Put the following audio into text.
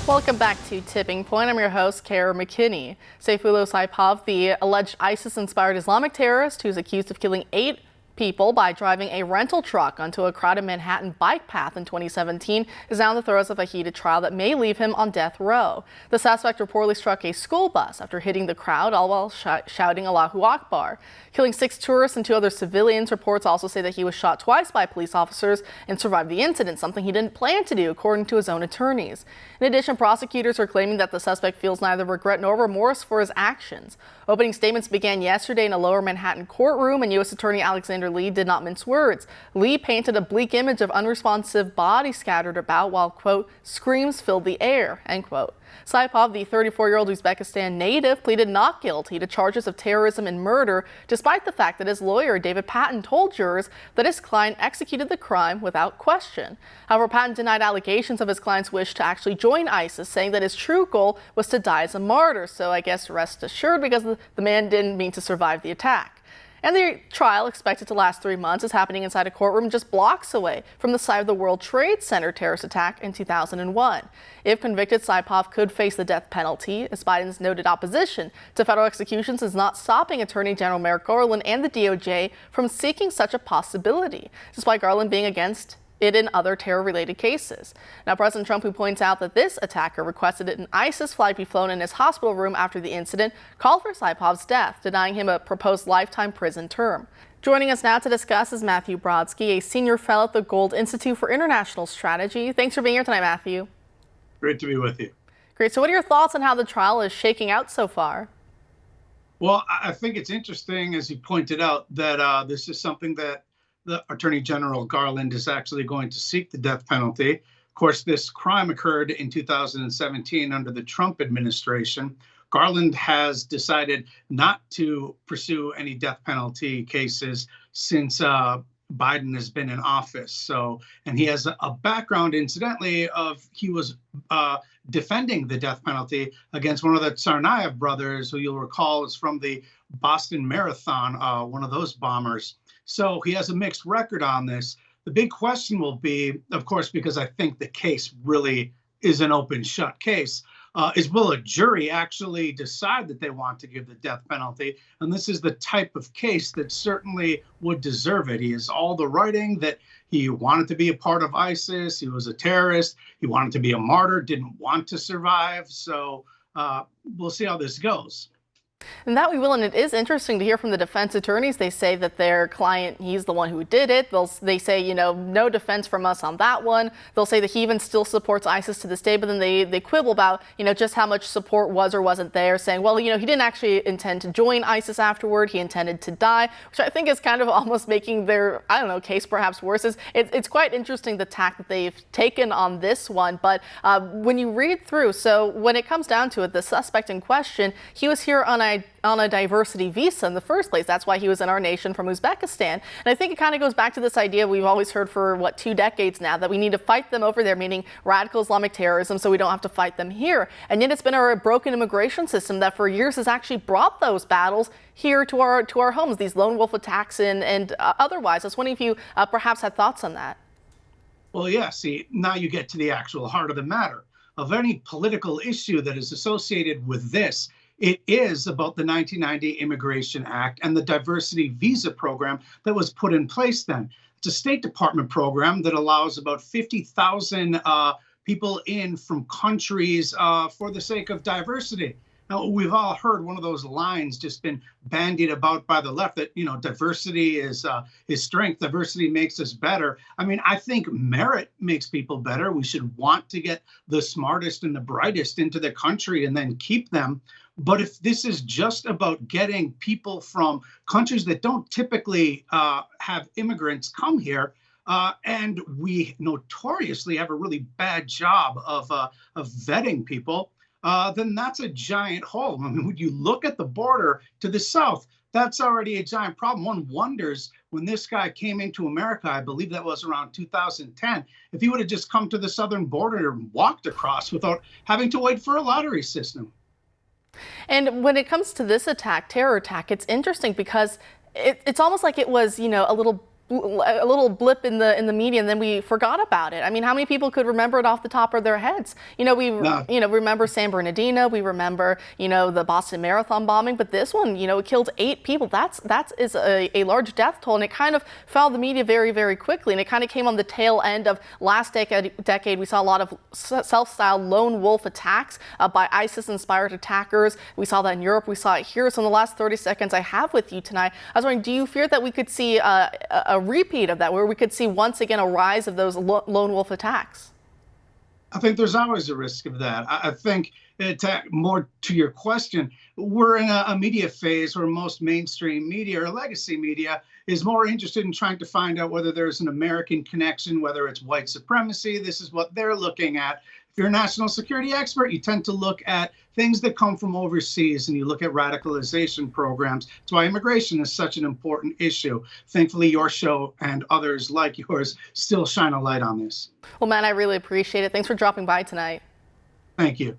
Welcome back to Tipping Point. I'm your host, Kara McKinney. Sayfullo Saipov, the alleged ISIS-inspired Islamic terrorist who's accused of killing 8 people by driving a rental truck onto a crowded Manhattan bike path in 2017, is now in the throes of a heated trial that may leave him on death row. The suspect reportedly struck a school bus after hitting the crowd, all while shouting Allahu Akbar, killing 6 tourists and 2 other civilians. Reports also say that he was shot twice by police officers and survived the incident, something he didn't plan to do, according to his own attorneys. In addition, prosecutors are claiming that the suspect feels neither regret nor remorse for his actions. Opening statements began yesterday in a lower Manhattan courtroom, and U.S. Attorney Alexander Lee did not mince words. Lee painted a bleak image of unresponsive bodies scattered about while, quote, screams filled the air, end quote. Saipov, the 34-year-old Uzbekistan native, pleaded not guilty to charges of terrorism and murder, despite the fact that his lawyer, David Patton, told jurors that his client executed the crime without question. However, Patton denied allegations of his client's wish to actually join ISIS, saying that his true goal was to die as a martyr. So I guess rest assured, because the man didn't mean to survive the attack. And the trial, expected to last 3 months, is happening inside a courtroom just blocks away from the site of the World Trade Center terrorist attack in 2001. If convicted, Saipov could face the death penalty, as Biden's noted opposition to federal executions is not stopping Attorney General Merrick Garland and the DOJ from seeking such a possibility, despite Garland being against it in other terror-related cases. Now, President Trump, who points out that this attacker requested an ISIS flight be flown in his hospital room after the incident, called for Saipov's death, denying him a proposed lifetime prison term. Joining us now to discuss is Matthew Brodsky, a senior fellow at the Gold Institute for International Strategy. Thanks for being here tonight, Matthew. Great to be with you. Great. So what are your thoughts on how the trial is shaking out so far? Well, I think it's interesting, as you pointed out, that this is something that the Attorney General Garland is actually going to seek the death penalty. Of course, this crime occurred in 2017 under the Trump administration. Garland has decided not to pursue any death penalty cases since Biden has been in office. And he has a background, incidentally, of he was defending the death penalty against one of the Tsarnaev brothers, who you'll recall is from the Boston Marathon, one of those bombers. So he has a mixed record on this. The big question will be, of course, because I think the case really is an open shut case, is will a jury actually decide that they want to give the death penalty? And this is the type of case that certainly would deserve it. He has all the writing that he wanted to be a part of ISIS. He was a terrorist. He wanted to be a martyr, didn't want to survive. So we'll see how this goes. And that we will, and it is interesting to hear from the defense attorneys. They say that their client, he's the one who did it. They say, you know, no defense from us on that one. They'll say that he even still supports ISIS to this day, but then they quibble about, you know, just how much support was or wasn't there, saying, well, you know, he didn't actually intend to join ISIS afterward. He intended to die, which I think is kind of almost making their, I don't know, case perhaps worse. It's quite interesting, the tack that they've taken on this one. But when you read through, so when it comes down to it, the suspect in question, he was here on a diversity visa in the first place. That's why he was in our nation from Uzbekistan. And I think it kind of goes back to this idea we've always heard for, 2 decades now, that we need to fight them over there, meaning radical Islamic terrorism, so we don't have to fight them here. And yet it's been our broken immigration system that for years has actually brought those battles here to our homes, these lone wolf attacks and otherwise. I was wondering if you perhaps had thoughts on that. Well, yeah, see, now you get to the actual heart of the matter. Of any political issue that is associated with this, it is about the 1990 Immigration Act and the diversity visa program that was put in place then. It's a State Department program that allows about 50,000 people in from countries for the sake of diversity. Now, we've all heard one of those lines just been bandied about by the left that, you know, diversity is strength. Diversity makes us better. I mean, I think merit makes people better. We should want to get the smartest and the brightest into the country and then keep them. But if this is just about getting people from countries that don't typically have immigrants come here, and we notoriously have a really bad job of vetting people, then that's a giant hole. I mean, when you look at the border to the south, that's already a giant problem. One wonders, when this guy came into America, I believe that was around 2010, if he would have just come to the southern border and walked across without having to wait for a lottery system. And when it comes to this attack, terror attack, it's interesting because it's almost like it was, you know, a little a little blip in the media, and then we forgot about it. I mean, how many people could remember it off the top of their heads? We remember San Bernardino, we remember the Boston Marathon bombing, but this one, it killed 8 people. That is a large death toll, and it kind of followed the media very, very quickly, and it kind of came on the tail end of last decade. We saw a lot of self-styled lone wolf attacks by ISIS-inspired attackers. We saw that in Europe. We saw it here. So in the last 30 seconds I have with you tonight, I was wondering, do you fear that we could see a repeat of that, where we could see once again a rise of those lone wolf attacks? I think there's always a risk of that. I think, more to your question, we're in a media phase where most mainstream media or legacy media is more interested in trying to find out whether there's an American connection, whether it's white supremacy. This is what they're looking at. If you're a national security expert, you tend to look at things that come from overseas, and you look at radicalization programs. That's why immigration is such an important issue. Thankfully, your show and others like yours still shine a light on this. Well, Matt, I really appreciate it. Thanks for dropping by tonight. Thank you.